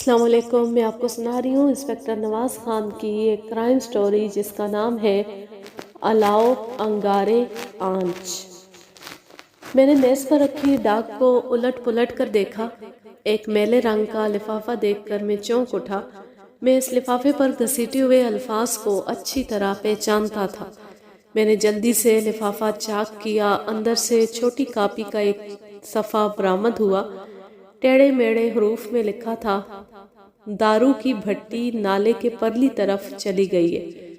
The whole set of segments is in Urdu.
السلام علیکم. میں آپ کو سنا رہی ہوں انسپیکٹر نواز خان کی ایک کرائم سٹوری جس کا نام ہے الاؤ انگارے آنچ. میں نے میز پر رکھی ڈاک کو الٹ پلٹ کر دیکھا. ایک میلے رنگ کا لفافہ دیکھ کر میں چونک اٹھا. میں اس لفافے پر گھسیٹے ہوئے الفاظ کو اچھی طرح پہچانتا تھا. میں نے جلدی سے لفافہ چاک کیا. اندر سے چھوٹی کاپی کا ایک صفحہ برآمد ہوا. ٹیڑھے میڑھے حروف میں لکھا تھا: دارو کی بھٹی نالے کے پرلی طرف چلی گئی ہے.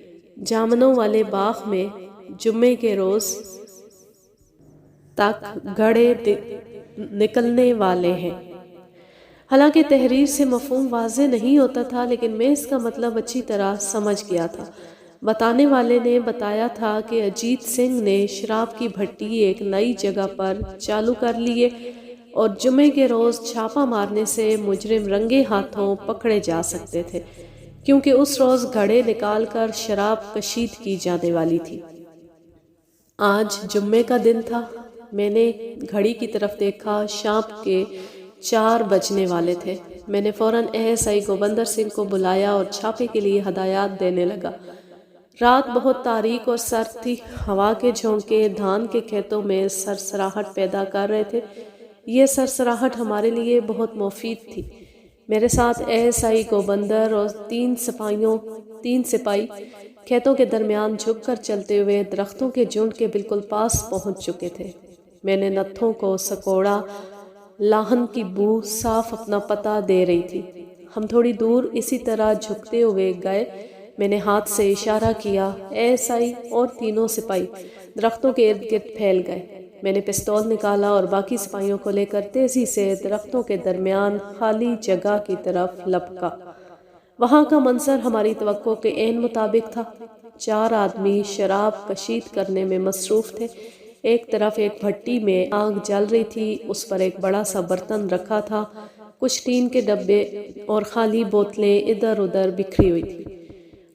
جامنوں والے باغ میں جمعے کے روز تک گھڑے نکلنے والے ہیں. حالانکہ تحریر سے مفہوم واضح نہیں ہوتا تھا، لیکن میں اس کا مطلب اچھی طرح سمجھ گیا تھا. بتانے والے نے بتایا تھا کہ اجیت سنگھ نے شراب کی بھٹی ایک نئی جگہ پر چالو کر لی ہے اور جمعے کے روز چھاپا مارنے سے مجرم رنگے ہاتھوں پکڑے جا سکتے تھے، کیونکہ اس روز گھڑے نکال کر شراب کشید کی جانے والی تھی. آج جمعے کا دن تھا. میں نے گھڑی کی طرف دیکھا. شام کے 4 بجنے والے تھے. میں نے فوراً ASI گوبندر سنگھ کو بلایا اور چھاپے کے لیے ہدایات دینے لگا. رات بہت تاریک اور سرد تھی. ہوا کے جھونکے دھان کے کھیتوں میں سرسراہٹ پیدا کر رہے تھے. یہ سرسراہٹ ہمارے لیے بہت مفید تھی. میرے ساتھ ASI گوبندر اور 3 سپاہی کھیتوں کے درمیان جھک کر چلتے ہوئے درختوں کے جھنڈ کے بالکل پاس پہنچ چکے تھے. میں نے نتھوں کو سکوڑا. لاہن کی بو صاف اپنا پتہ دے رہی تھی. ہم تھوڑی دور اسی طرح جھکتے ہوئے گئے. میں نے ہاتھ سے اشارہ کیا. ASI اور 3 سپاہی درختوں کے ارد گرد پھیل گئے. میں نے پستول نکالا اور باقی سپاہیوں کو لے کر تیزی سے درختوں کے درمیان خالی جگہ کی طرف لپکا. وہاں کا منظر ہماری توقع کے عین مطابق تھا. 4 آدمی شراب کشید کرنے میں مصروف تھے. ایک طرف ایک بھٹی میں آگ جل رہی تھی. اس پر ایک بڑا سا برتن رکھا تھا. کچھ ٹین کے ڈبے اور خالی بوتلیں ادھر ادھر بکھری ہوئی تھی.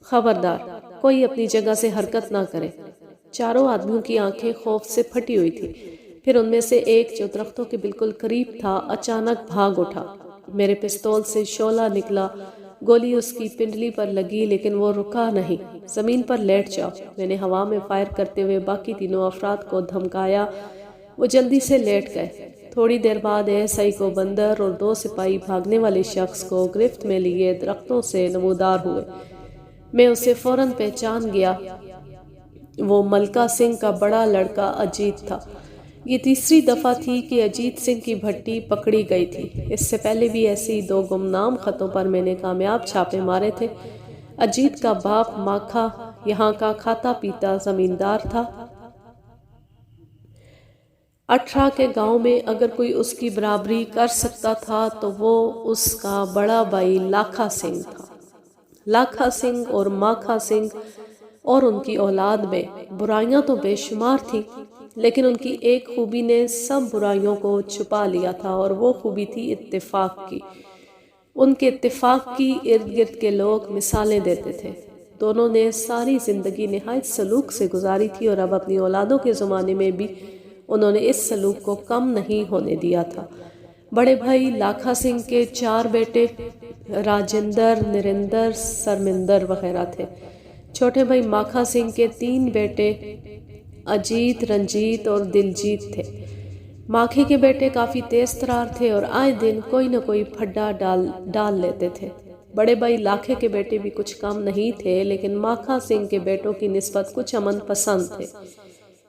خبردار، کوئی اپنی جگہ سے حرکت نہ کرے. 4 آدمیوں کی آنکھیں خوف سے پھٹی ہوئی تھی. پھر ان میں سے ایک جو درختوں کے بالکل قریب تھا اچانک بھاگ اٹھا. میرے پستول سے شعلہ نکلا. گولی اس کی پنڈلی پر لگی لیکن وہ رکا نہیں. زمین پر لیٹ جاؤ. میں نے ہوا میں فائر کرتے ہوئے باقی 3 افراد کو دھمکایا. وہ جلدی سے لیٹ گئے. تھوڑی دیر بعد ASI گوبندر اور 2 سپاہی بھاگنے والے شخص کو گرفت میں لیے درختوں سے نمودار ہوئے. میں اسے فوراً پہچان گیا. وہ ملکا سنگھ کا بڑا لڑکا اجیت تھا. یہ تیسری دفعہ تھی کہ اجیت سنگھ کی بھٹی پکڑی گئی تھی. اس سے پہلے بھی ایسی 2 گمنام خطوں پر میں نے کامیاب چھاپے مارے تھے. اجیت کا باپ ماکھا یہاں کا کھاتا پیتا زمیندار تھا. 18 کے گاؤں میں اگر کوئی اس کی برابری کر سکتا تھا تو وہ اس کا بڑا بھائی لاکھا سنگھ تھا. لاکھا سنگھ اور ماکھا سنگھ اور ان کی اولاد میں برائیاں تو بے شمار تھیں، لیکن ان کی ایک خوبی نے سب برائیوں کو چھپا لیا تھا اور وہ خوبی تھی اتفاق کی. ان کے اتفاق کی ارد گرد کے لوگ مثالیں دیتے تھے. دونوں نے ساری زندگی نہایت سلوک سے گزاری تھی اور اب اپنی اولادوں کے زمانے میں بھی انہوں نے اس سلوک کو کم نہیں ہونے دیا تھا. بڑے بھائی لاکھا سنگھ کے 4 بیٹے راجندر، نریندر، سرمندر وغیرہ تھے. چھوٹے بھائی ماکھا سنگھ کے 3 بیٹے اجیت، رنجیت اور دلجیت تھے. ماکھے کے بیٹے کافی تیز ترار تھے اور آئے دن کوئی نہ کوئی پھڈا ڈال لیتے تھے. بڑے بھائی لاکھے کے بیٹے بھی کچھ کم نہیں تھے، لیکن ماکھا سنگھ کے بیٹوں کی نسبت کچھ امن پسند تھے.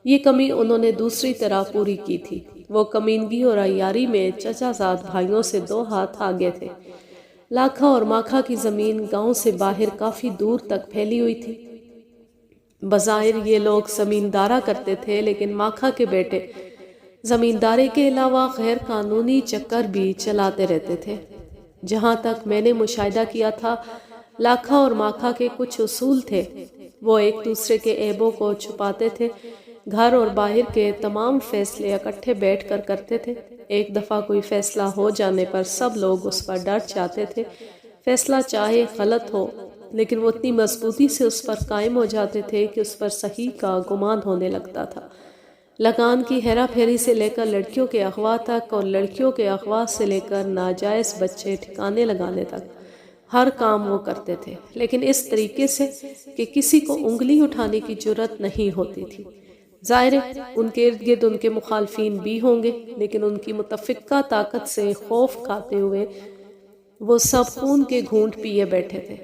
یہ کمی انہوں نے دوسری طرح پوری کی تھی. وہ کمینگی اور عیاری میں چچا زاد بھائیوں سے 2 ہاتھ آگے تھے. لاکھا اور ماکھا کی زمین گاؤں سے باہر کافی دور تک پھیلی ہوئی تھی. بظاہر یہ لوگ زمیندارہ کرتے تھے، لیکن ماکھا کے بیٹے زمینداری کے علاوہ غیر قانونی چکر بھی چلاتے رہتے تھے. جہاں تک میں نے مشاہدہ کیا تھا، لاکھا اور ماکھا کے کچھ اصول تھے. وہ ایک دوسرے کے عیبوں کو چھپاتے تھے. گھر اور باہر کے تمام فیصلے اکٹھے بیٹھ کر کرتے تھے. ایک دفعہ کوئی فیصلہ ہو جانے پر سب لوگ اس پر ڈٹ جاتے تھے. فیصلہ چاہے غلط ہو، لیکن وہ اتنی مضبوطی سے اس پر قائم ہو جاتے تھے کہ اس پر صحیح کا گمان ہونے لگتا تھا. لگان کی ہیرا پھیری سے لے کر لڑکیوں کے اغوا تک اور لڑکیوں کے اغوا سے لے کر ناجائز بچے ٹھکانے لگانے تک ہر کام وہ کرتے تھے، لیکن اس طریقے سے کہ کسی کو انگلی اٹھانے کی جرت نہیں ہوتی تھی۔ ظاہر ہے ان کے ارد گرد ان کے مخالفین بھی ہوں گے، لیکن ان کی متفقہ طاقت سے خوف کھاتے ہوئے وہ سب خون کے گھونٹ پیے بیٹھے تھے۔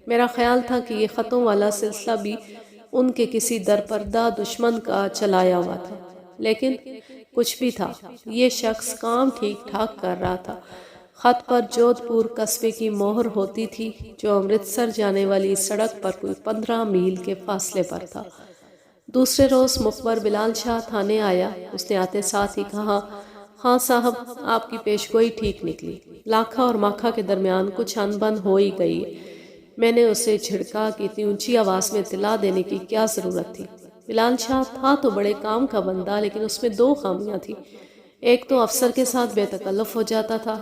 میرا خیال تھا کہ یہ خطوں والا سلسلہ بھی ان کے کسی درپردہ دشمن کا چلایا ہوا تھا، لیکن کچھ بھی تھا، یہ شخص کام ٹھیک ٹھاک کر رہا تھا۔ خط پر جودھ پور قصبے کی مہر ہوتی تھی، جو امرتسر جانے والی سڑک پر کوئی 15 میل کے فاصلے پر تھا۔ دوسرے روز مخبر بلال شاہ تھانے آیا۔ اس نے آتے ساتھ ہی کہا، ہاں صاحب، آپ کی پیشگوئی ٹھیک نکلی، لاکھا اور ماکھا کے درمیان کچھ انبن ہو ہی گئی ہے۔ میں نے اسے جھڑکا کہ اتنی اونچی آواز میں اطلاع دینے کی کیا ضرورت تھی۔ بلال شاہ تھا تو بڑے کام کا بندہ، لیکن اس میں 2 خامیاں تھیں۔ ایک تو افسر کے ساتھ بے تکلف ہو جاتا تھا،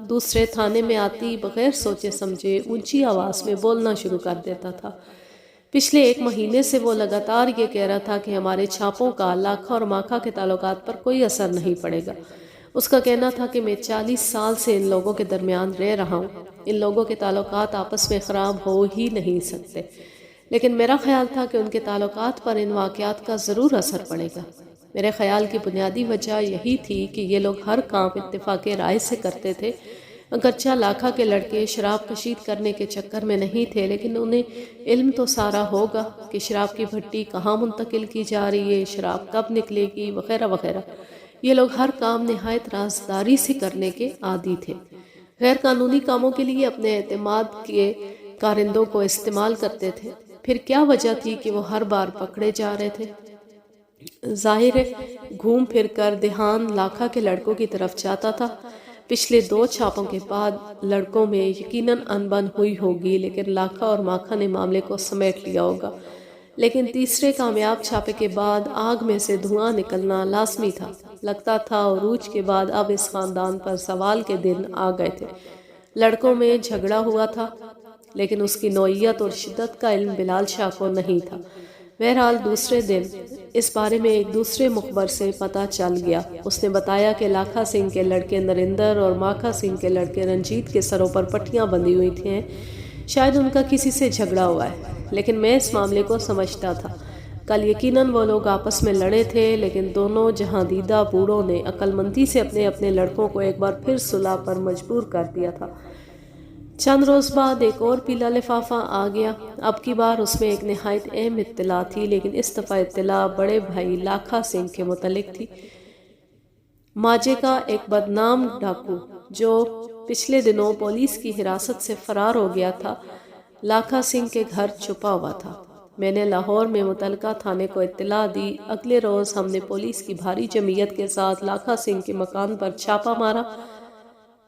دوسرے تھانے میں آتی بغیر سوچے سمجھے اونچی آواز میں بولنا شروع کر دیتا تھا۔ پچھلے 1 مہینے سے وہ لگاتار یہ کہہ رہا تھا کہ ہمارے چھاپوں کا لاکھا اور ماکھا کے تعلقات پر کوئی اثر نہیں پڑے گا۔ اس کا کہنا تھا کہ میں 40 سال سے ان لوگوں کے درمیان رہ رہا ہوں، ان لوگوں کے تعلقات آپس میں خراب ہو ہی نہیں سکتے، لیکن میرا خیال تھا کہ ان کے تعلقات پر ان واقعات کا ضرور اثر پڑے گا۔ میرے خیال کی بنیادی وجہ یہی تھی کہ یہ لوگ ہر کام اتفاق رائے سے کرتے تھے۔ اگرچہ لاکھا کے لڑکے شراب کشید کرنے کے چکر میں نہیں تھے، لیکن انہیں علم تو سارا ہوگا کہ شراب کی بھٹی کہاں منتقل کی جا رہی ہے، شراب کب نکلے گی، وغیرہ وغیرہ۔ یہ لوگ ہر کام نہایت رازداری سے کرنے کے عادی تھے، غیر قانونی کاموں کے لیے اپنے اعتماد کے کارندوں کو استعمال کرتے تھے۔ پھر کیا وجہ تھی کہ وہ ہر بار پکڑے جا رہے تھے؟ ظاہر ہے گھوم پھر کر دھیان لاکھا کے لڑکوں کی طرف جاتا تھا۔ پچھلے 2 چھاپوں کے بعد لڑکوں میں یقیناً انبن ہوئی ہوگی، لیکن لاکھا اور ماکھا نے معاملے کو سمیٹ لیا ہوگا۔ لیکن تیسرے کامیاب چھاپے کے بعد آگ میں سے دھواں نکلنا لازمی تھا۔ لگتا تھا عروج کے بعد اب اس خاندان پر زوال کے دن آ گئے تھے۔ لڑکوں میں جھگڑا ہوا تھا، لیکن اس کی نوعیت اور شدت کا علم بلال شاہ کو نہیں تھا۔ بہرحال دوسرے دن اس بارے میں ایک دوسرے مخبر سے پتہ چل گیا۔ اس نے بتایا کہ لاکھا سنگھ کے لڑکے نریندر اور ماکھا سنگھ کے لڑکے رنجیت کے سروں پر پٹیاں بندھی ہوئی تھیں، شاید ان کا کسی سے جھگڑا ہوا ہے، لیکن میں اس معاملے کو سمجھتا تھا۔ کل یقیناً وہ لوگ آپس میں لڑے تھے، لیکن دونوں جہاں دیدہ بوڑھوں نے عقل مندی سے اپنے اپنے لڑکوں کو ایک بار پھر صلح پر مجبور کر دیا تھا۔ چند روز بعد ایک اور پیلا لفافہ آ گیا۔ اب کی بار اس میں ایک نہایت اہم اطلاع تھی، لیکن اس دفعہ اطلاع بڑے بھائی لاکھا سنگھ کے متعلق تھی۔ ماجے کا ایک بدنام ڈاکو جو پچھلے دنوں پولیس کی حراست سے فرار ہو گیا تھا، لاکھا سنگھ کے گھر چھپا ہوا تھا۔ میں نے لاہور میں متعلقہ تھانے کو اطلاع دی۔ اگلے روز ہم نے پولیس کی بھاری جمعیت کے ساتھ لاکھا سنگھ کے مکان پر چھاپا مارا۔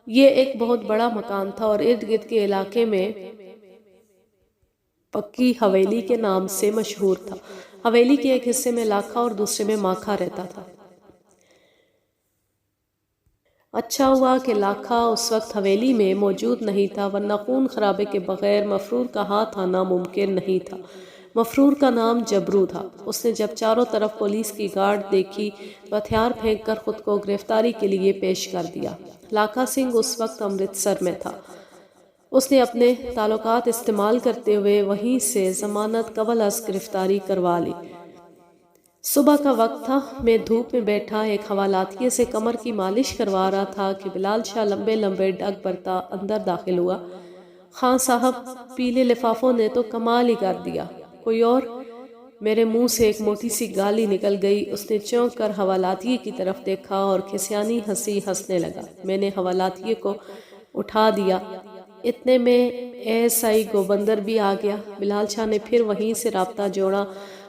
یہ ایک بہت بڑا مکان تھا اور ارد گرد کے علاقے میں پکی حویلی کے نام سے مشہور تھا۔ حویلی کے ایک حصے میں لاکھا اور دوسرے میں ماکھا رہتا تھا۔ اچھا ہوا کہ لاکھا اس وقت حویلی میں موجود نہیں تھا، ورنہ خون خرابے کے بغیر مفرور کا ہاتھ آنا ممکن نہیں تھا۔ مفرور کا نام جبرو تھا۔ اس نے جب چاروں طرف پولیس کی گارڈ دیکھی تو ہتھیار پھینک کر خود کو گرفتاری کے لیے پیش کر دیا۔ لاکھا سنگھ اس وقت امرتسر میں تھا۔ اس نے اپنے تعلقات استعمال کرتے ہوئے وہیں سے ضمانت قبل از گرفتاری کروا لی۔ صبح کا وقت تھا، میں دھوپ میں بیٹھا ایک حوالاتیے سے کمر کی مالش کروا رہا تھا کہ بلال شاہ لمبے لمبے ڈگ برتا اندر داخل ہوا۔ خان صاحب، پیلے لفافوں نے تو کمال ہی کر دیا۔ کوئی اور؟ میرے منہ سے ایک موٹی سی گالی نکل گئی۔ اس نے چونک کر حوالاتیے کی طرف دیکھا اور کھسیانی ہنسی ہنسنے لگا۔ میں نے حوالاتیے کو اٹھا دیا۔ اتنے میں ایس آئی گوبندر بھی آ گیا۔ بلال شاہ نے پھر وہیں سے رابطہ جوڑا،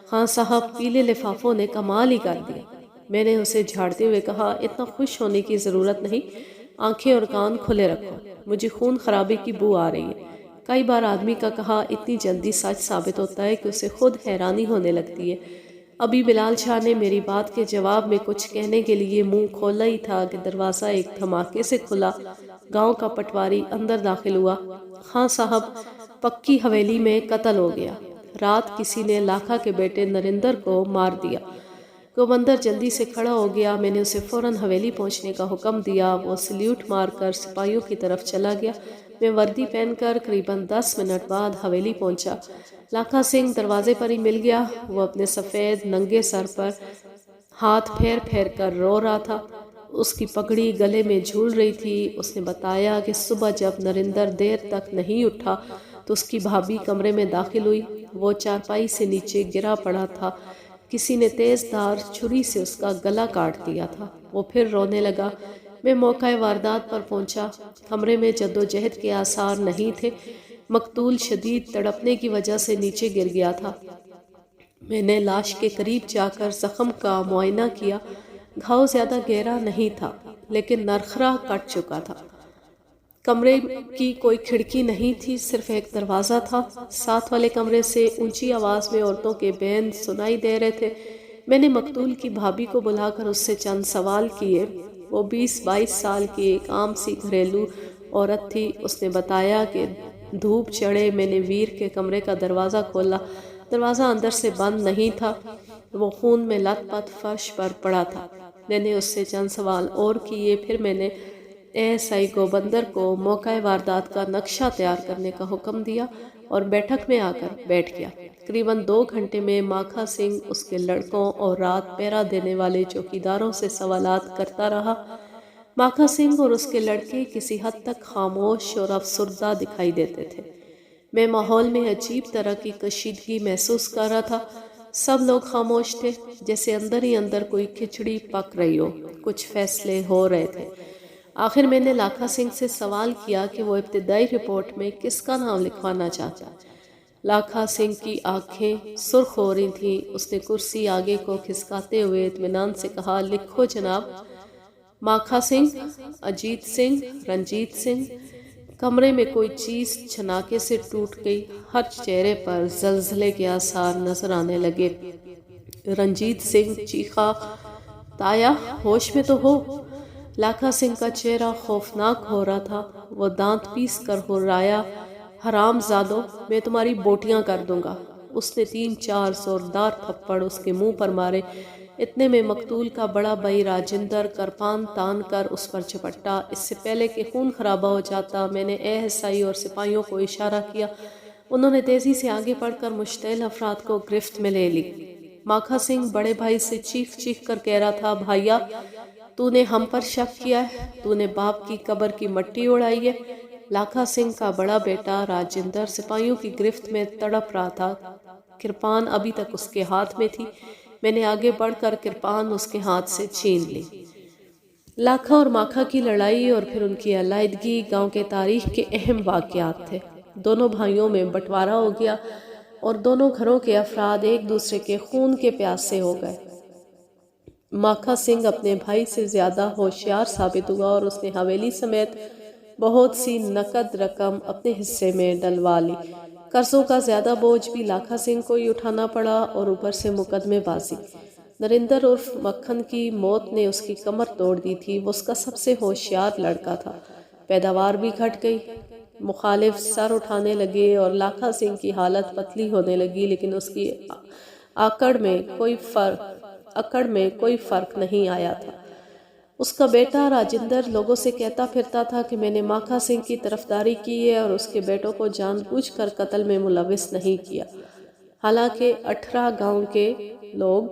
خان صاحب، پیلے لفافوں نے کمال ہی کر دیا۔ میں نے اسے جھاڑتے ہوئے کہا، اتنا خوش ہونے کی ضرورت نہیں، آنکھیں اور کان کھلے رکھو، مجھے خون خرابے کی بو آ رہی ہے۔ کئی بار آدمی کا کہا اتنی جلدی سچ ثابت ہوتا ہے کہ اسے خود حیرانی ہونے لگتی ہے۔ ابھی بلال شاہ نے میری بات کے جواب میں کچھ کہنے کے لیے منہ کھولا ہی تھا کہ دروازہ ایک دھماکے سے کھلا۔ گاؤں کا پٹواری اندر داخل ہوا۔ خان صاحب، پکی حویلی میں قتل ہو گیا۔ رات کسی نے لاکھا کے بیٹے نریندر کو مار دیا۔ گوبندر جلدی سے کھڑا ہو گیا۔ میں نے اسے فوراً حویلی پہنچنے کا حکم دیا۔ وہ سلیوٹ مار کر سپاہیوں کی طرف چلا گیا۔ میں وردی پہن کر قریباً 10 منٹ بعد حویلی پہنچا۔ لاکھا سنگھ دروازے پر ہی مل گیا۔ وہ اپنے سفید ننگے سر پر ہاتھ پھیر پھیر کر رو رہا تھا۔ اس کی پگڑی گلے میں جھول رہی تھی۔ اس نے بتایا کہ صبح جب نریندر دیر تک نہیں اٹھا تو اس کی بھابھی کمرے میں داخل ہوئی۔ وہ چارپائی سے نیچے گرا پڑا تھا۔ کسی نے تیز دھار چھری سے اس کا گلا کاٹ دیا تھا۔ وہ پھر رونے لگا۔ میں موقع واردات پر پہنچا۔ کمرے میں جدوجہد کے آثار نہیں تھے۔ مقتول شدید تڑپنے کی وجہ سے نیچے گر گیا تھا۔ میں نے لاش کے قریب جا کر زخم کا معائنہ کیا۔ گھاؤ زیادہ گہرا نہیں تھا لیکن نرخرا کٹ چکا تھا۔ کمرے کی کوئی کھڑکی نہیں تھی، صرف ایک دروازہ تھا۔ ساتھ والے کمرے سے اونچی آواز میں عورتوں کے بین سنائی دے رہے تھے۔ میں نے مقتول کی بھابھی کو بلا کر اس سے چند سوال کیے۔ وہ 20-22 سال کی ایک عام سی گھریلو عورت تھی۔ اس نے بتایا کہ دھوپ چڑھے میں نے ویر کے کمرے کا دروازہ کھولا۔ دروازہ اندر سے بند نہیں تھا۔ وہ خون میں لت پت فرش پر پڑا تھا۔ میں نے اس سے چند سوال اور کیے۔ پھر میں نے ASI گوبندر کو موقع واردات کا نقشہ تیار کرنے کا حکم دیا اور بیٹھک میں آ کر بیٹھ گیا۔ تقریباً 2 گھنٹے میں ماکھا سنگھ اس کے لڑکوں اور رات پہرا دینے والے چوکیداروں سے سوالات کرتا رہا۔ ماکھا سنگھ اور اس کے لڑکے کسی حد تک خاموش اور افسردہ دکھائی دیتے تھے۔ میں ماحول میں عجیب طرح کی کشیدگی محسوس کر رہا تھا۔ سب لوگ خاموش تھے، جیسے اندر ہی اندر کوئی کھچڑی پک رہی ہو۔ کچھ فیصلے ہو رہے تھے۔ آخر میں نے لاکھا سنگھ سے سوال کیا کہ وہ ابتدائی رپورٹ میں کس کا نام لکھوانا چاہتا ہے۔ لاکھا سنگھ کی آنکھیں سرخ ہو رہی تھیں۔ اس نے کرسی آگے کو کھسکاتے ہوئے اطمینان سے کہا، لکھو جناب، ماکھا سنگھ، اجیت سنگھ، رنجیت سنگھ۔ کمرے میں کوئی چیز چھناکے سے ٹوٹ گئی۔ ہر چہرے پر زلزلے کے آثار نظر آنے لگے۔ رنجیت سنگھ چیخا، تایا ہوش میں تو ہو؟ لاکھا سنگھ کا چہرہ خوفناک ہو رہا تھا۔ وہ دانت پیس کر ہرایا، حرام زادو، میں تمہاری بوٹیاں کر دوں گا۔ اس نے 3-4 زوردار تھپڑ اس کے منہ پر مارے۔ اتنے میں مقتول کا بڑا بھائی راجندر کرپان تان کر اس پر چپٹا۔ اس سے پہلے کہ خون خرابہ ہو جاتا، میں نے ASI اور سپاہیوں کو اشارہ کیا۔ انہوں نے تیزی سے آگے بڑھ کر مشتعل افراد کو گرفت میں لے لی۔ ماکھا سنگھ بڑے بھائی سے چیخ چیخ کر کہہ رہا تھا، بھائیا، تو نے ہم پر شک کیا ہے، تو نے باپ کی قبر کی مٹی اڑائی ہے۔ لاکھا سنگھ کا بڑا بیٹا راجندر سپاہیوں کی گرفت میں تڑپ رہا تھا۔ کرپان ابھی تک اس کے ہاتھ میں تھی۔ میں نے آگے بڑھ کر کرپان اس کے ہاتھ سے چھین لی۔ لاکھا اور ماکھا کی لڑائی اور پھر ان کی علیحدگی گاؤں کے تاریخ کے اہم واقعات تھے۔ دونوں بھائیوں میں بٹوارا ہو گیا اور دونوں گھروں کے افراد ایک دوسرے کے خون کے پیاسے ہو گئے۔ ماکھا سنگھ اپنے بھائی سے زیادہ ہوشیار ثابت ہوا اور اس نے حویلی سمیت بہت سی نقد رقم اپنے حصے میں ڈلوا لی۔ قرضوں کا زیادہ بوجھ بھی لاکھا سنگھ کو ہی اٹھانا پڑا اور اوپر سے مقدمے بازی۔ نریندر عرف مکھن کی موت نے اس کی کمر توڑ دی تھی۔ وہ اس کا سب سے ہوشیار لڑکا تھا۔ پیداوار بھی گھٹ گئی۔ مخالف سر اٹھانے لگے اور لاکھا سنگھ کی حالت پتلی ہونے لگی، لیکن اس کی اکڑ میں کوئی فرق نہیں آیا تھا۔ اس کا بیٹا راجندر لوگوں سے کہتا پھرتا تھا کہ میں نے ماکھا سنگھ کی طرفداری کی ہے اور اس کے بیٹوں کو جان بوجھ کر قتل میں ملوث نہیں کیا۔ حالانکہ 18 گاؤں کے لوگ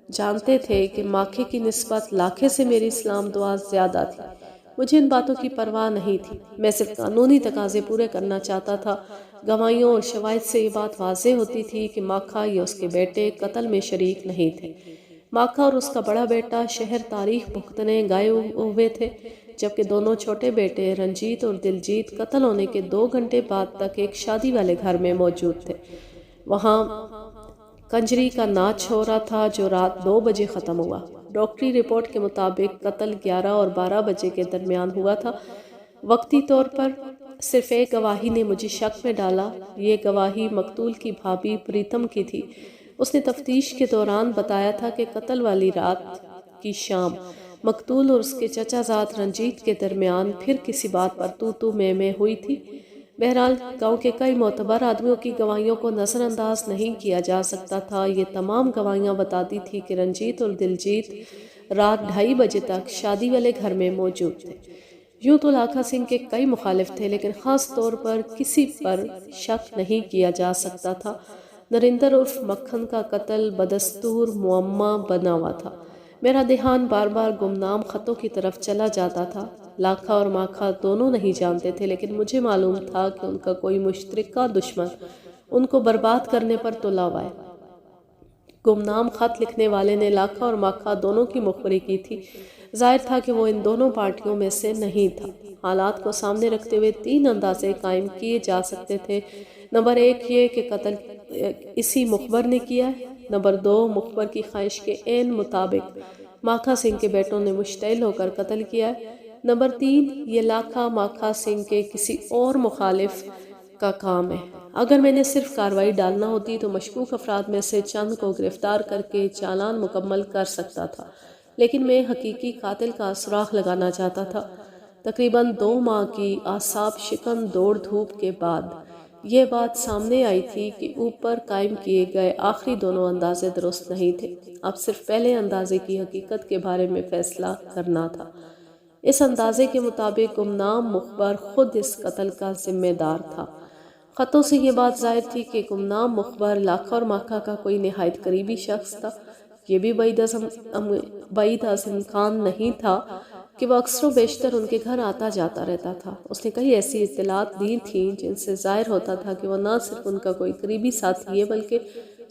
جانتے تھے کہ ماکھے کی نسبت لاکھے سے میری اسلام دعا زیادہ تھی۔ مجھے ان باتوں کی پرواہ نہیں تھی۔ میں صرف قانونی تقاضے پورے کرنا چاہتا تھا۔ گواہیوں اور شواہد سے یہ بات واضح ہوتی تھی کہ ماکھا یا اس کے بیٹے قتل میں شریک نہیں تھے۔ ماکھا اور اس کا بڑا بیٹا شہر تاریخ بھگتنے گئے ہوئے تھے، جبکہ دونوں چھوٹے بیٹے رنجیت اور دلجیت قتل ہونے کے 2 گھنٹے بعد تک ایک شادی والے گھر میں موجود تھے۔ وہاں کنجری کا ناچ ہو رہا تھا جو رات 2 بجے ختم ہوا۔ ڈاکٹری رپورٹ کے مطابق قتل 11 اور 12 بجے کے درمیان ہوا تھا۔ وقتی طور پر صرف ایک گواہی نے مجھے شک میں ڈالا۔ یہ گواہی مقتول کی بھابھی پریتم کی تھی۔ اس نے تفتیش کے دوران بتایا تھا کہ قتل والی رات کی شام مقتول اور اس کے چچا زاد رنجیت کے درمیان پھر کسی بات پر تو میں ہوئی تھی۔ بہرحال گاؤں کے کئی معتبر آدمیوں کی گواہیوں کو نظر انداز نہیں کیا جا سکتا تھا۔ یہ تمام گواہیاں بتاتی تھی کہ رنجیت اور دلجیت رات 2:30 بجے تک شادی والے گھر میں موجود تھے۔ یوں تو لاکھا سنگھ کے کئی مخالف تھے، لیکن خاص طور پر کسی پر شک نہیں کیا جا سکتا تھا۔ نریندر عرف مکھن کا قتل بدستور معمہ بنا ہوا تھا۔ میرا دھیان بار بار گمنام خطوں کی طرف چلا جاتا تھا۔ لاکھا اور ماکھا دونوں نہیں جانتے تھے، لیکن مجھے معلوم تھا کہ ان کا کوئی مشترکہ دشمن ان کو برباد کرنے پر تلا ہوا ہے۔ گمنام خط لکھنے والے نے لاکھا اور ماکھا دونوں کی مخبری کی تھی۔ ظاہر تھا کہ وہ ان دونوں پارٹیوں میں سے نہیں تھا۔ حالات کو سامنے رکھتے ہوئے 3 اندازے قائم کیے جا سکتے تھے۔ نمبر 1 یہ کہ قتل اسی مخبر نے کیا ہے۔ نمبر 2 مخبر کی خواہش کے عین مطابق ماکھا سنگھ کے بیٹوں نے مشتعل ہو کر قتل کیا ہے۔ نمبر 3 یہ لاکھا ماکھا سنگھ کے کسی اور مخالف کا کام ہے۔ اگر میں نے صرف کارروائی ڈالنا ہوتی تو مشکوک افراد میں سے چند کو گرفتار کر کے چالان مکمل کر سکتا تھا، لیکن میں حقیقی قاتل کا سراغ لگانا چاہتا تھا۔ تقریباً 2 ماہ کی اعصاب شکن دوڑ دھوپ کے بعد یہ بات سامنے آئی تھی کہ اوپر قائم کیے گئے آخری دونوں اندازے درست نہیں تھے۔ اب صرف پہلے اندازے کی حقیقت کے بارے میں فیصلہ کرنا تھا۔ اس اندازے کے مطابق گمنام مخبر خود اس قتل کا ذمہ دار تھا۔ خطوں سے یہ بات ظاہر تھی کہ گمنام مخبر لاکھا اور ماکھا کا کوئی نہایت قریبی شخص تھا۔ یہ بھی بعید از امکان نہیں تھا کہ وہ اکثر و بیشتر ان کے گھر آتا جاتا رہتا تھا۔ اس نے کئی ایسی اطلاعات دی تھیں جن سے ظاہر ہوتا تھا کہ وہ نہ صرف ان کا کوئی قریبی ساتھی ہے بلکہ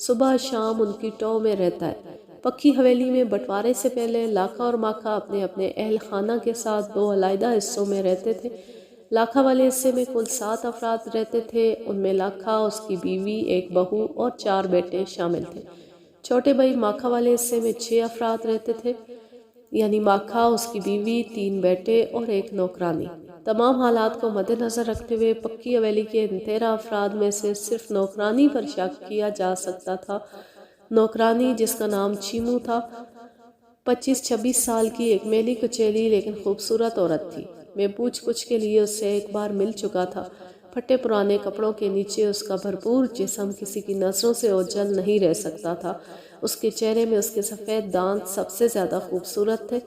صبح شام ان کی ٹو میں رہتا ہے۔ پکی حویلی میں بٹوارے سے پہلے لاکھا اور ماکھا اپنے اپنے اہل خانہ کے ساتھ 2 علیحدہ حصوں میں رہتے تھے۔ لاکھا والے حصے میں کل 7 افراد رہتے تھے۔ ان میں لاکھا، اس کی بیوی، ایک بہو اور 4 بیٹے شامل تھے۔ چھوٹے بھائی ماکھا والے حصے میں 6 افراد رہتے تھے، یعنی ماکھا، اس کی بیوی، 3 بیٹے اور ایک نوکرانی۔ تمام حالات کو مد نظر رکھتے ہوئے پکی حویلی کے ان 13 افراد میں سے صرف نوکرانی پر شک کیا جا سکتا تھا۔ نوکرانی، جس کا نام چیمو تھا، 25-26 سال کی ایک میلی کچیلی لیکن خوبصورت عورت تھی۔ میں پوچھ گچھ کے لیے اس سے ایک بار مل چکا تھا۔ پھٹے پرانے کپڑوں کے نیچے اس کا بھرپور جسم کسی کی نظروں سے اوجھل نہیں رہ سکتا تھا۔ اس کے چہرے میں اس کے سفید دانت سب سے زیادہ خوبصورت تھے۔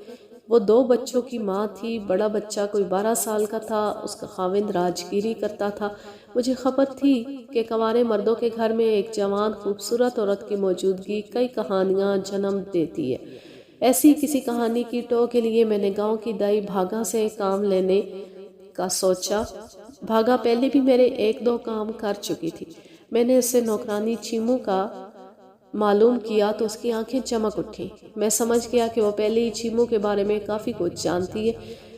وہ 2 بچوں کی ماں تھی۔ بڑا بچہ کوئی 12 سال کا تھا۔ اس کا خاوند راجگیری کرتا تھا۔ مجھے خبر تھی کہ کنوارے مردوں کے گھر میں ایک جوان خوبصورت عورت کی موجودگی کئی کہانیاں جنم دیتی ہے۔ ایسی کسی کہانی کی ٹو کے لیے میں نے گاؤں کی دائی بھاگا سے کام لینے کا سوچا۔ بھاگا پہلے بھی میرے 1-2 کام کر چکی تھی۔ میں نے اس سے نوکرانی چیمو کا معلوم کیا تو اس کی آنکھیں چمک اٹھیں۔ میں سمجھ گیا کہ وہ پہلے ہی چیمو کے بارے میں کافی کچھ جانتی ہے۔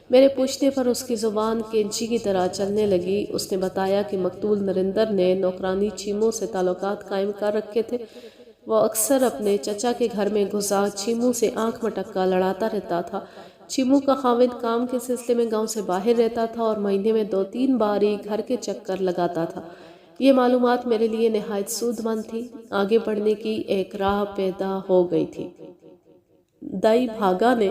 میرے پوچھنے پر اس کی زبان کینچی کی طرح چلنے لگی۔ اس نے بتایا کہ مقتول نریندر نے نوکرانی چیمو سے تعلقات قائم کر رکھے تھے۔ وہ اکثر اپنے چچا کے گھر میں گھسا چیمو سے آنکھ مٹکا لڑاتا رہتا تھا۔ چیمو کا خاوند کام کے سلسلے میں گاؤں سے باہر رہتا تھا اور مہینے میں 2-3 بار ہی گھر کے چکر لگاتا تھا۔ یہ معلومات میرے لیے نہایت سود مند تھی۔ آگے بڑھنے کی ایک راہ پیدا ہو گئی تھی۔ دائی بھاگا نے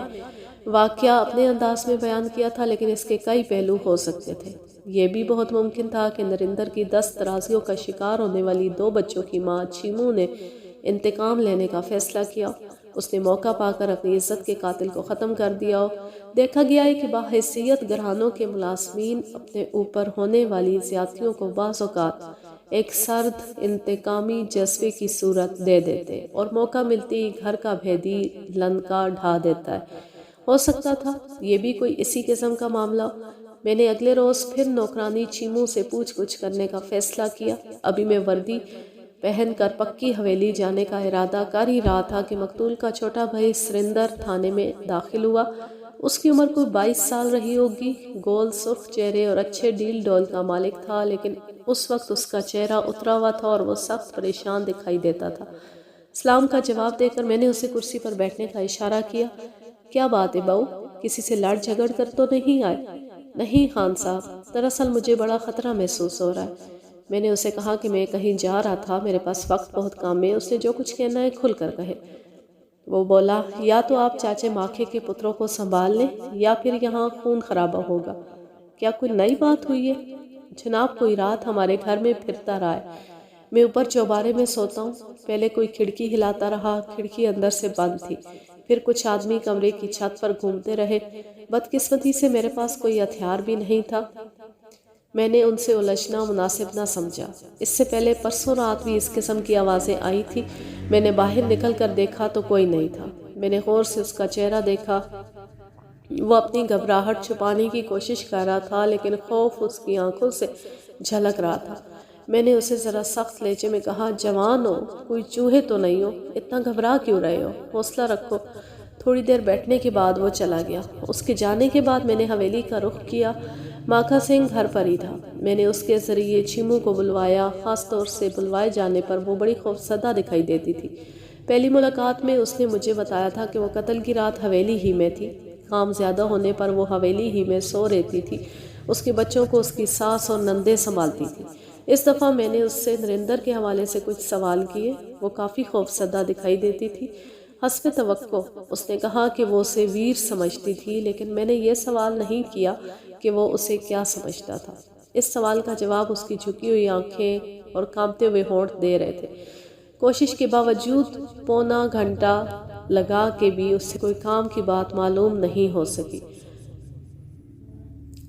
واقعہ اپنے انداز میں بیان کیا تھا، لیکن اس کے کئی پہلو ہو سکتے تھے۔ یہ بھی بہت ممکن تھا کہ نریندر کی 10 ترازیوں کا شکار ہونے والی 2 بچوں کی ماں چیمو نے انتقام لینے کا فیصلہ کیا۔ اس نے موقع پا کر اپنی عزت کے قاتل کو ختم کر دیا ہو۔ دیکھا گیا ہے کہ باحیثیت گھرانوں کے ملازمین اپنے اوپر ہونے والی زیادتیوں کو بعض اوقات ایک سرد انتقامی جذبے کی صورت دے دیتے اور موقع ملتی گھر کا بھیدی لنکا ڈھا دیتا ہے۔ ہو سکتا تھا یہ بھی کوئی اسی قسم کا معاملہ ہو۔ میں نے اگلے روز پھر نوکرانی چیمو سے پوچھ گچھ کرنے کا فیصلہ کیا۔ ابھی میں وردی پہن کر پکی حویلی جانے کا ارادہ کر ہی رہا تھا کہ مقتول کا چھوٹا بھائی سریندر تھانے میں داخل ہوا۔ اس کی عمر کوئی 22 سال رہی ہوگی۔ گول سرخ چہرے اور اچھے ڈیل ڈول کا مالک تھا، لیکن اس وقت اس کا چہرہ اترا ہوا تھا اور وہ سخت پریشان دکھائی دیتا تھا۔ سلام کا جواب دے کر میں نے اسے کرسی پر بیٹھنے کا اشارہ کیا۔ کیا بات ہے بہو، کسی سے لڑ جھگڑ کر تو نہیں آئے؟ نہیں خان صاحب، دراصل مجھے بڑا خطرہ محسوس ہو رہا ہے۔ میں نے اسے کہا کہ میں کہیں جا رہا تھا، میرے پاس وقت بہت کم ہے۔ اس نے جو کچھ کہنا ہے کھل کر کہے۔ وہ بولا، یا تو آپ چاچے ماکھے کے پتروں کو سنبھال لیں یا پھر یہاں خون خرابہ ہوگا۔ کیا کوئی نئی بات ہوئی ہے؟ جناب کوئی رات ہمارے گھر میں پھرتا رہا ہے، میں اوپر چوبارے میں سوتا ہوں، پہلے کوئی کھڑکی ہلاتا رہا، کھڑکی اندر سے بند تھی، پھر کچھ آدمی کمرے کی چھت پر گھومتے رہے، بدقسمتی سے میرے پاس کوئی ہتھیار بھی نہیں تھا، میں نے ان سے الجھنا مناسب نہ سمجھا۔ اس سے پہلے پرسوں رات بھی اس قسم کی آوازیں آئی تھی، میں نے باہر نکل کر دیکھا تو کوئی نہیں تھا، میں نے غور سے اس کا چہرہ دیکھا، وہ اپنی گھبراہٹ چھپانے کی کوشش کر رہا تھا لیکن خوف اس کی آنکھوں سے جھلک رہا تھا۔ میں نے اسے ذرا سخت لہجے میں کہا، جوان ہو، کوئی چوہے تو نہیں ہو، اتنا گھبرا کیوں رہے ہو، حوصلہ رکھو۔ تھوڑی دیر بیٹھنے کے بعد وہ چلا گیا۔ اس کے جانے کے بعد میں نے حویلی کا رخ کیا۔ ماکھا سنگھ گھر پر ہی تھا۔ میں نے اس کے ذریعے چیمو کو بلوایا، خاص طور سے بلوائے جانے پر وہ بڑی خوفزدہ دکھائی دیتی تھی۔ پہلی ملاقات میں اس نے مجھے بتایا تھا کہ وہ قتل کی رات حویلی ہی میں تھی، کام زیادہ ہونے پر وہ حویلی ہی میں سو رہتی تھی، اس کے بچوں کو اس کی ساس اور نندیں سنبھالتی تھی۔ اس دفعہ میں نے اس سے نریندر کے حوالے سے کچھ سوال کیے، وہ کافی خوفزدہ دکھائی دیتی تھی۔ حسب توقع اس نے کہا کہ وہ اسے ویر سمجھتی تھی، لیکن میں نے یہ سوال نہیں کیا کہ وہ اسے کیا سمجھتا تھا۔ اس سوال کا جواب اس کی جھکی ہوئی آنکھیں اور کانپتے ہوئے ہونٹ دے رہے تھے۔ کوشش کے باوجود پونا گھنٹہ لگا کے بھی اس سے کوئی کام کی بات معلوم نہیں ہو سکی۔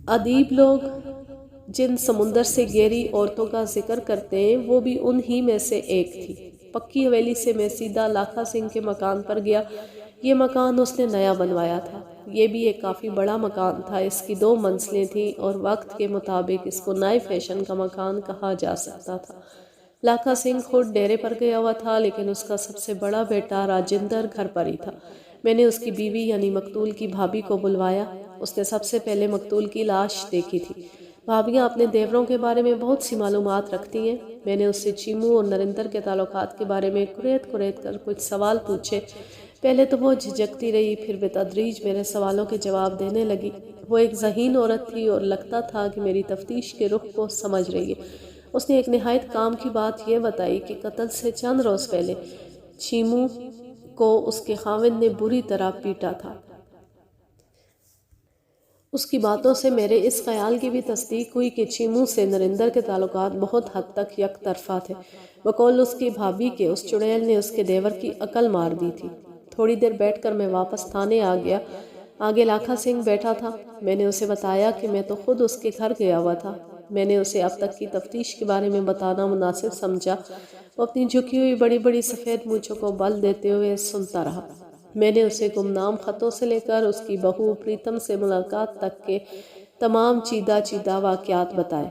ادیب لوگ جن سمندر سے گہری عورتوں کا ذکر کرتے ہیں وہ بھی ان ہی میں سے ایک تھی۔ پکی حویلی سے میں سیدھا لاکھا سنگھ کے مکان پر گیا۔ یہ مکان اس نے نیا بنوایا تھا۔ یہ بھی ایک کافی بڑا مکان تھا، اس کی 2 منزلیں تھیں اور وقت کے مطابق اس کو نئے فیشن کا مکان کہا جا سکتا تھا۔ لاکھا سنگھ خود ڈیرے پر گیا ہوا تھا، لیکن اس کا سب سے بڑا بیٹا راجندر گھر پر ہی تھا۔ میں نے اس کی بیوی یعنی مقتول کی بھابھی کو بلوایا۔ اس نے سب سے پہلے مقتول کی لاش دیکھی تھی۔ بھابیاں اپنے دیوروں کے بارے میں بہت سی معلومات رکھتی ہیں۔ میں نے اس سے چیمو اور نریندر کے تعلقات کے بارے میں کریت کر کچھ سوال پوچھے۔ پہلے تو وہ جھجکتی رہی، پھر بتدریج میرے سوالوں کے جواب دینے لگی۔ وہ ایک ذہین عورت تھی اور لگتا تھا کہ میری تفتیش کے رخ کو سمجھ رہی ہے۔ اس نے ایک نہایت کام کی بات یہ بتائی کہ قتل سے چند روز پہلے چیمو کو اس کے خاوند نے بری طرح پیٹا تھا۔ اس کی باتوں سے میرے اس خیال کی بھی تصدیق ہوئی کہ چیمو سے نریندر کے تعلقات بہت حد تک یک طرفہ تھے۔ بقول اس کی بھابھی کے اس چڑیل نے اس کے دیور کی عقل مار دی تھی۔ تھوڑی دیر بیٹھ کر میں واپس تھانے آ گیا۔ آگے لاکھا سنگھ بیٹھا تھا۔ میں نے اسے بتایا کہ میں تو خود اس کے گھر گیا ہوا تھا۔ میں نے اسے اب تک کی تفتیش کے بارے میں بتانا مناسب سمجھا۔ وہ اپنی جھکی ہوئی بڑی بڑی سفید مونچھوں کو بل دیتے ہوئے سنتا رہا۔ میں نے اسے گمنام خطوں سے لے کر اس کی بہو پریتم سے ملاقات تک کے تمام چیدہ واقعات بتائے۔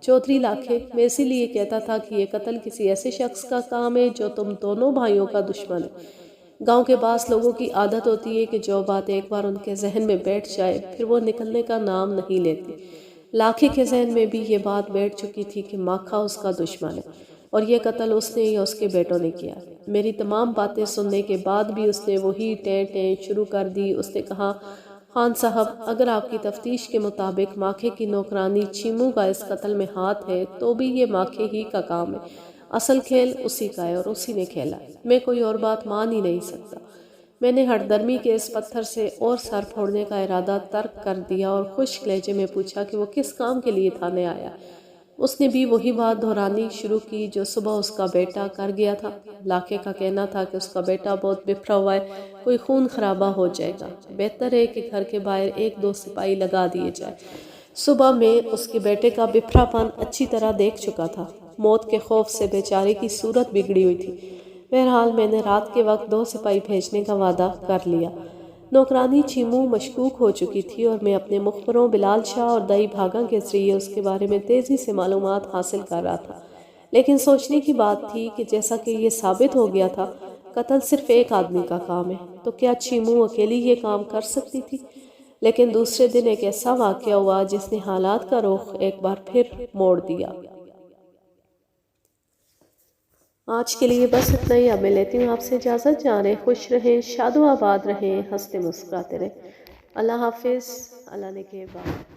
چودھری لاکھے، میں اسی لیے کہتا تھا کہ یہ قتل کسی ایسے شخص کا کام ہے جو تم دونوں بھائیوں کا دشمن ہے۔ گاؤں کے بعض لوگوں کی عادت ہوتی ہے کہ جو بات ایک بار ان کے ذہن میں بیٹھ جائے پھر وہ نکلنے کا نام نہیں لیتی۔ لاکھے کے ذہن میں بھی یہ بات بیٹھ چکی تھی کہ ماکھا اس کا دشمن ہے اور یہ قتل اس نے یا اس کے بیٹوں نے کیا۔ میری تمام باتیں سننے کے بعد بھی اس نے وہی ٹیں ٹیں شروع کر دی۔ اس نے کہا، خان صاحب، اگر آپ کی تفتیش کے مطابق ماکھے کی نوکرانی چیمو کا اس قتل میں ہاتھ ہے تو بھی یہ ماکھے ہی کا کام ہے۔ اصل کھیل اسی کا ہے اور اسی نے کھیلا ہے۔ میں کوئی اور بات مان ہی نہیں سکتا۔ میں نے ہٹ درمی کے اس پتھر سے اور سر پھوڑنے کا ارادہ ترک کر دیا اور خشک لہجے میں پوچھا کہ وہ کس کام کے لیے تھانے آیا۔ اس نے بھی وہی بات دہرانی شروع کی جو صبح اس کا بیٹا کر گیا تھا۔ لاکھے کا کہنا تھا کہ اس کا بیٹا بہت بفرا ہوا ہے، کوئی خون خرابہ ہو جائے گا، بہتر ہے کہ گھر کے باہر 1-2 سپاہی لگا دیے جائے۔ صبح میں اس کے بیٹے کا بفرا پن اچھی طرح دیکھ چکا تھا۔ موت کے خوف سے بیچارے کی صورت بگڑی ہوئی تھی۔ بہرحال میں نے رات کے وقت 2 سپاہی بھیجنے کا وعدہ کر لیا۔ نوکرانی چیمو مشکوک ہو چکی تھی اور میں اپنے مخبروں بلال شاہ اور دئی بھاگا کے ذریعے اس کے بارے میں تیزی سے معلومات حاصل کر رہا تھا۔ لیکن سوچنے کی بات تھی کہ جیسا کہ یہ ثابت ہو گیا تھا قتل صرف ایک آدمی کا کام ہے تو کیا چیمو اکیلی یہ کام کر سکتی تھی؟ لیکن دوسرے دن ایک ایسا واقعہ ہوا جس نے حالات کا رخ ایک بار پھر موڑ دیا۔ آج کے لیے بس اتنا ہی۔ اب میں لیتی ہوں آپ سے اجازت۔ جانے خوش رہیں، شاد و آباد رہیں، ہنستے مسکراتے رہیں۔ اللہ حافظ، اللہ نے کے بعد۔